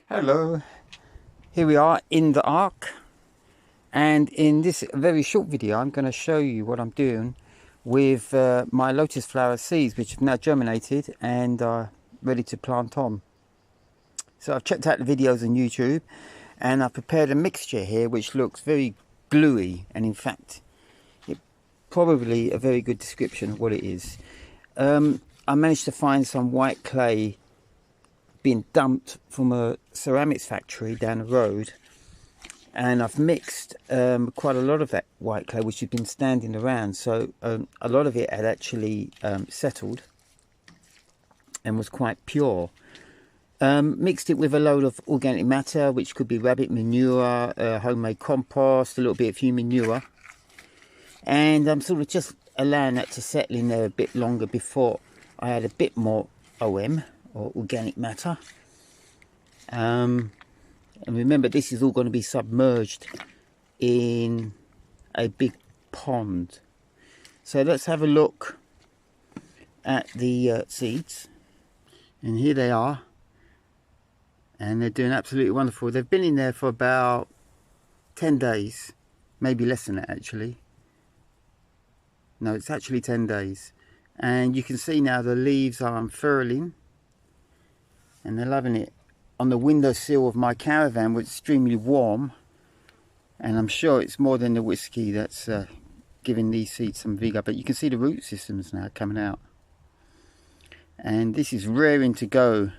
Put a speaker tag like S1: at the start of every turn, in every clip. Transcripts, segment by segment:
S1: Hello, here we are in the Ark, and in this very short video I'm going to show you what I'm doing with my lotus flower seeds, which have now germinated and are ready to plant on. So I've checked out the videos on YouTube and I've prepared a mixture here which looks very gluey, and in fact it's probably a very good description of what it is. I managed to find some white clay being dumped from a ceramics factory down the road, and I've mixed quite a lot of that white clay which had been standing around, so a lot of it had actually settled and was quite pure. Mixed it with a load of organic matter, which could be rabbit manure, homemade compost, a little bit of human manure, and I'm sort of just allowing that to settle in there a bit longer before I add a bit more OM, or organic matter. And remember, this is all going to be submerged in a big pond. So let's have a look at the seeds, and here they are, and they're doing absolutely wonderful. They've been in there for about 10 days, maybe less than that actually. No, it's actually 10 days, and you can see now the leaves are unfurling and they're loving it. On the windowsill of my caravan, was extremely warm, and I'm sure it's more than the whiskey that's giving these seeds some vigour, but you can see the root systems now coming out, and this is raring to go.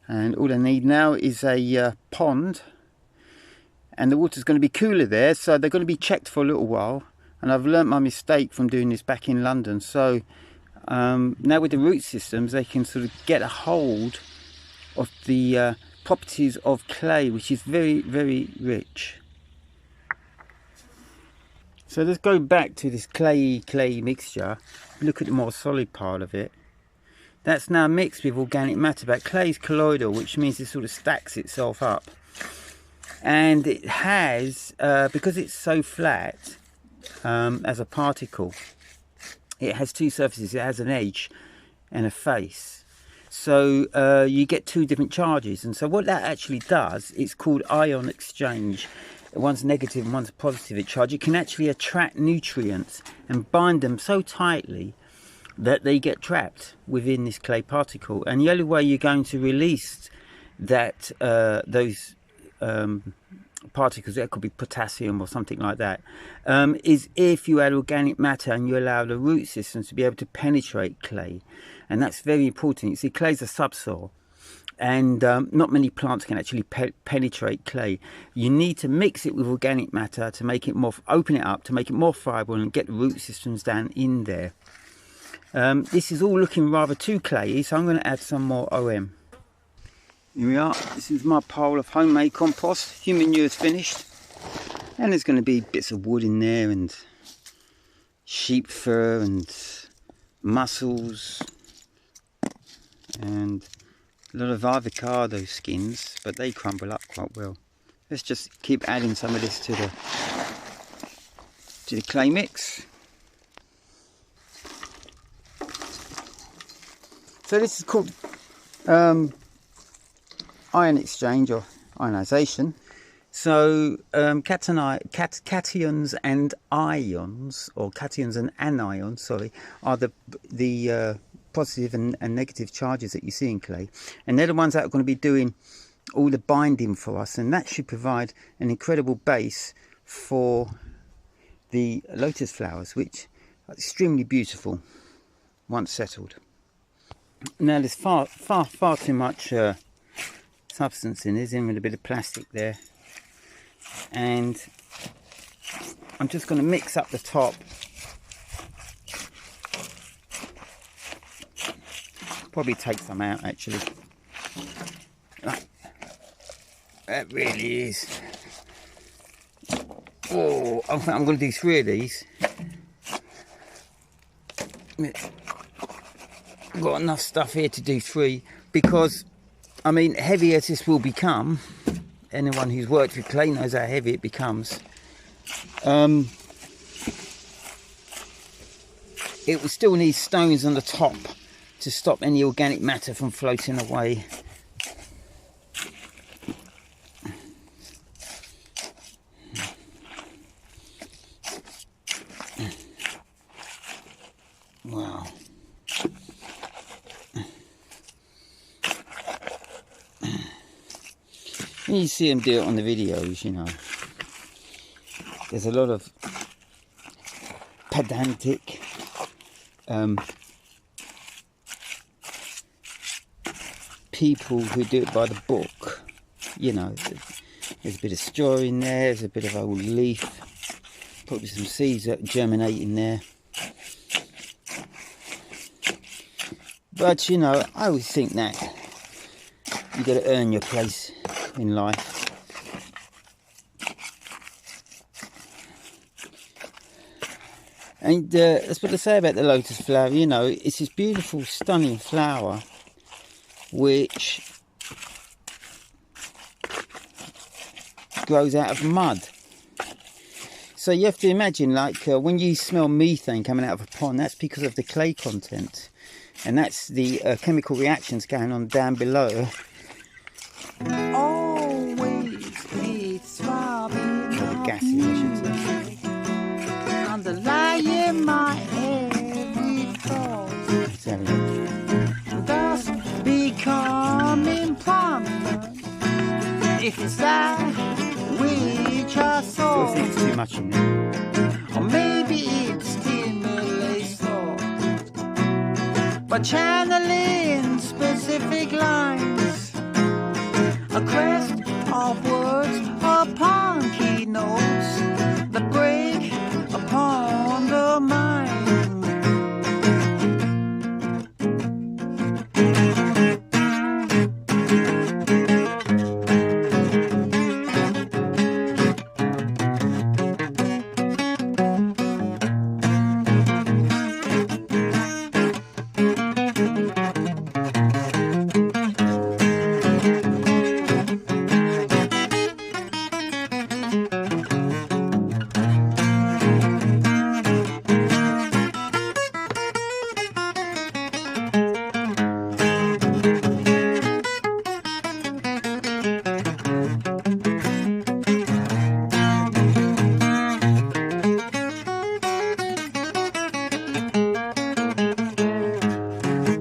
S1: And all I need now is a pond, and the water's going to be cooler there, so they're going to be checked for a little while, and I've learnt my mistake from doing this back in London. So now with the root systems, they can sort of get a hold of the properties of clay, which is very, very rich. So let's go back to this clay mixture. Look at the more solid part of it. That's now mixed with organic matter, but clay is colloidal, which means it sort of stacks itself up. And it has, because it's so flat as a particle, it has two surfaces. It has an edge and a face. So you get two different charges. And so what that actually does, it's called ion exchange. One's negative and one's positive charge. It can actually attract nutrients and bind them so tightly that they get trapped within this clay particle. And the only way you're going to release that those particles, that could be potassium or something like that, is if you add organic matter and you allow the root systems to be able to penetrate clay. And that's very important. You see, clay is a subsoil, and not many plants can actually penetrate clay. You need to mix it with organic matter to make it more, open it up to make it more friable and get the root systems down in there. This is all looking rather too clayey, so I'm going to add some more OM. Here we are. This is my pile of homemade compost. Human manure is finished, and there's going to be bits of wood in there, and sheep fur and mussels, and a lot of avocado skins, but they crumble up quite well. Let's just keep adding some of this to the clay mix. So this is called ion exchange, or ionization. So cations and ions, or cations and anions, sorry, are the positive and negative charges that you see in clay, and they're the ones that are going to be doing all the binding for us, and that should provide an incredible base for the lotus flowers, which are extremely beautiful once settled. Now there's far too much substance in. There's even a bit of plastic there, and I'm just going to mix up the top. Probably take some out actually. That really is. Oh, I think I'm going to do 3 of these. I've got enough stuff here to do 3, because I mean, heavy as this will become, anyone who's worked with clay knows how heavy it becomes. It will still need stones on the top to stop any organic matter from floating away. You see them do it on the videos, you know. There's a lot of pedantic people who do it by the book. You know, there's a bit of straw in there, there's a bit of old leaf, probably some seeds that germinate in there. But you know, I always think that you got to earn your place in life. And that's what I say about the lotus flower. You know, it's this beautiful, stunning flower which grows out of mud. So you have to imagine, like when you smell methane coming out of a pond, that's because of the clay content, and that's the chemical reactions going on down below.
S2: Always it's throbbing
S1: Gassy, I should say.
S2: underlying my every thought.
S1: Let's have a look.
S2: Thus becoming prominent. If it's that which I
S1: Still
S2: saw,
S1: think it's too much in there.
S2: or maybe it stimulates thought by channeling specific lines, a quest of words upon keynotes that break upon the mind.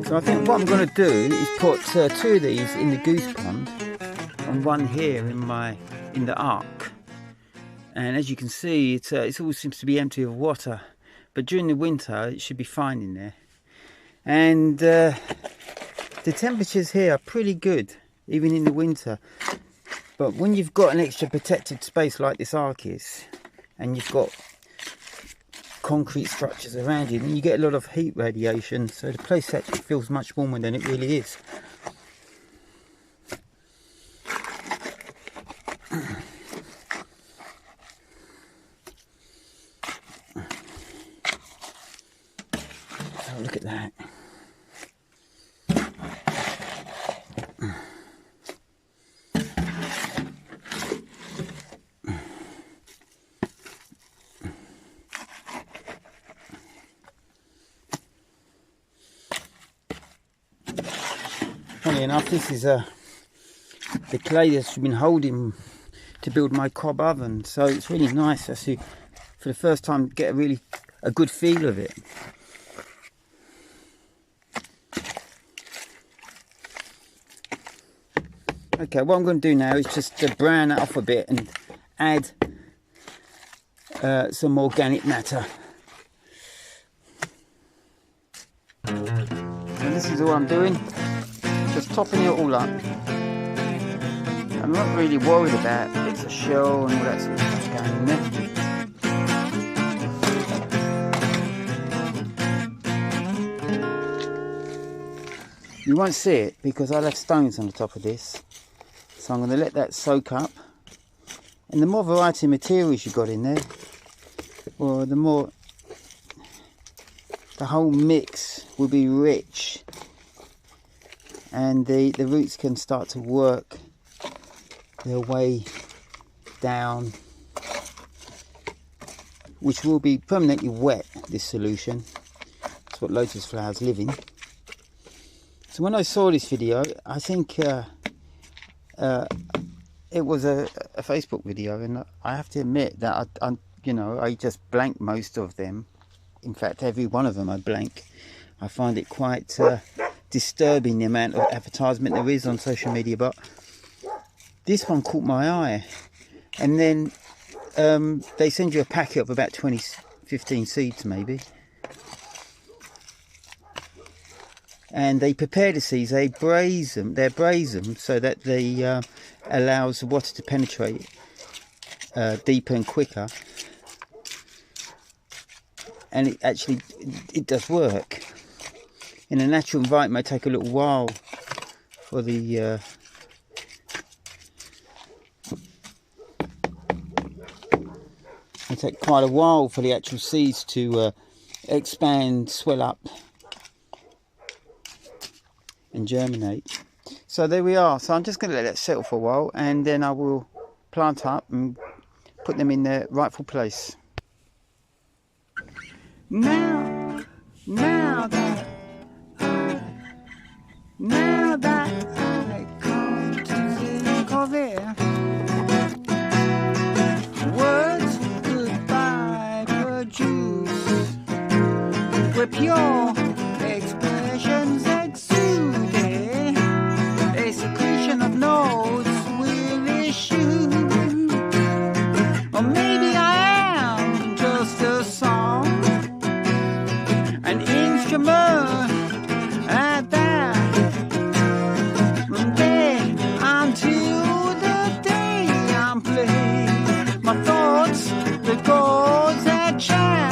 S1: So I think what I'm going to do is put two of these in the goose pond and one here in the ark. And as you can see, it all seems to be empty of water, but during the winter it should be fine in there. And the temperatures here are pretty good even in the winter. But when you've got an extra protected space like this ark is, and you've got concrete structures around you, then you get a lot of heat radiation, so the place actually feels much warmer than it really is. So look at that. Funny enough, this is the clay that's been holding to build my cob oven, so it's really nice actually for the first time to get a good feel of it. Okay, what I'm going to do now is just brown that off a bit and add some organic matter. And this is all I'm doing. Just topping it all up. I'm not really worried about bits of shell and all that sort of stuff going in there. You won't see it because I left stones on the top of this, so I'm going to let that soak up. And the more variety of materials you've got in there, or the more the whole mix will be rich, and the roots can start to work their way down, which will be permanently wet, this solution. That's what lotus flowers live in. So when I saw this video, I think it was a Facebook video, and I have to admit that I just blanked most of them. In fact, every one of them I blank. I find it quite disturbing the amount of advertisement there is on social media, but this one caught my eye. And then they send you a packet of about 15 seeds maybe. And they prepare the seeds, they braise them so that they allows the water to penetrate deeper and quicker. And it actually, it does work. In a natural environment, it may take a little while for the it take quite a while for the actual seeds to expand, swell up and germinate. So there we are. So I'm just going to let that settle for a while, and then I will plant up and put them in their rightful place.
S2: Now that I come to think of it, words goodbye produce were pure expressions exuded, a secretion of notes will issue. Or maybe I am just a song, an instrument at that. Then until the day I'm played, my thoughts, the chords that chat.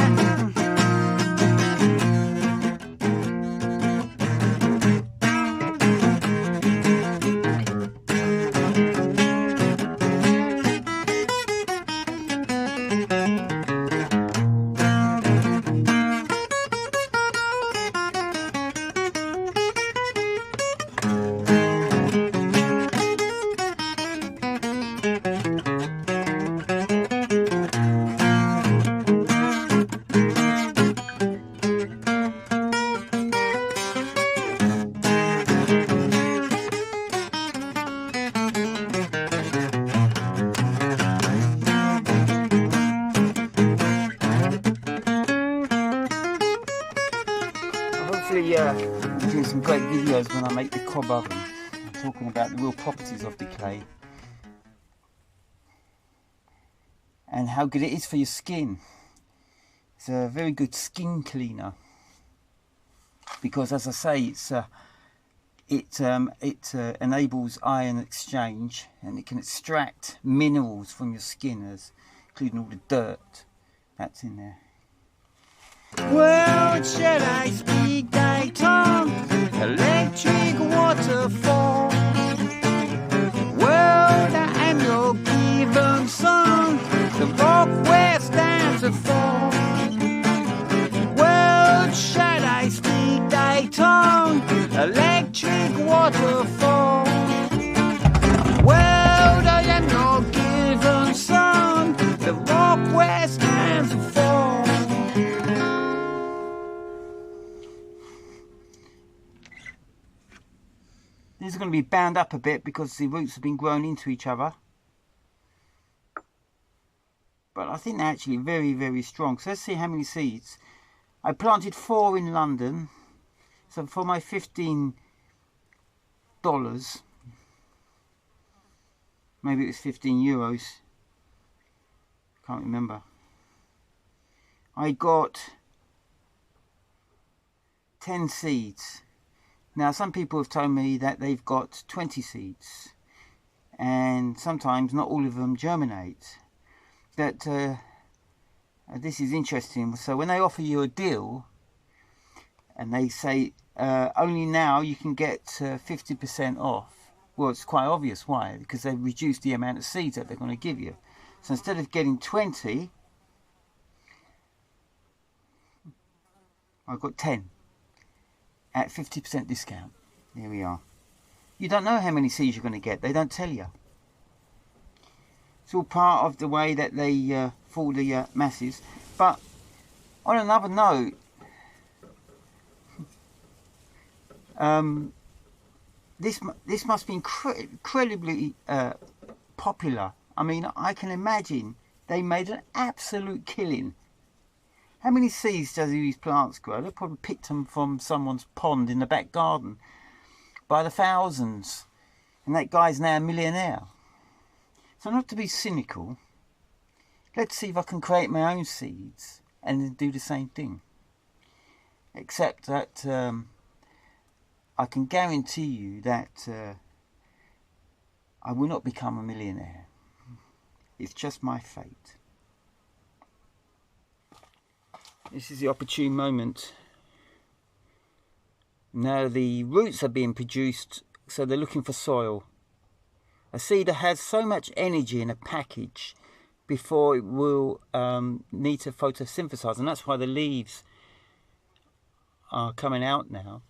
S1: Hopefully I'm doing some great videos when I make the cob oven. I'm talking about the real properties of the clay and how good it is for your skin. It's a very good skin cleaner because, as I say, it enables ion exchange, and it can extract minerals from your skin, including all the dirt that's in there.
S2: Well, shall I speak thy tongue, electric waterfall? Well, I am your given song, the rock where stands a fall. Well, shall I speak thy tongue, electric waterfall? Well, I am your given song, the rock where stands a fall.
S1: These are going to be bound up a bit because the roots have been grown into each other. But I think they're actually very, very strong. So let's see how many seeds. I planted 4 in London. So for my $15, maybe it was 15 euros. Can't remember. I got 10 seeds. Now, some people have told me that they've got 20 seeds, and sometimes not all of them germinate. But this is interesting. So when they offer you a deal, and they say only now you can get 50% off, well, it's quite obvious why, because they've reduced the amount of seeds that they're going to give you. So instead of getting 20, I've got 10. At 50% discount. There we are. You don't know how many seeds you're going to get. They don't tell you. It's all part of the way that they fool the masses. But on another note, this must be incredibly popular. I mean, I can imagine they made an absolute killing. How many seeds does these plants grow? They probably picked them from someone's pond in the back garden by the thousands. And that guy's now a millionaire. So not to be cynical, let's see if I can create my own seeds and then do the same thing. Except that I can guarantee you that I will not become a millionaire. It's just my fate. This is the opportune moment. Now the roots are being produced, so they're looking for soil. A seed that has so much energy in a package before it will need to photosynthesize, and that's why the leaves are coming out now,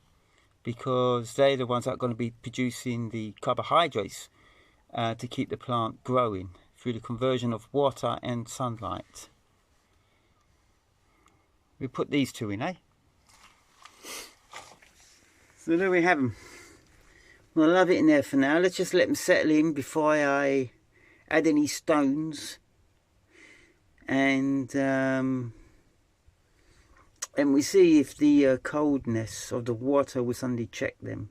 S1: because they're the ones that are going to be producing the carbohydrates to keep the plant growing through the conversion of water and sunlight. We put these two in, eh? So there we have them. Well, I love it in there for now. Let's just let them settle in before I add any stones. And we see if the coldness of the water will suddenly check them.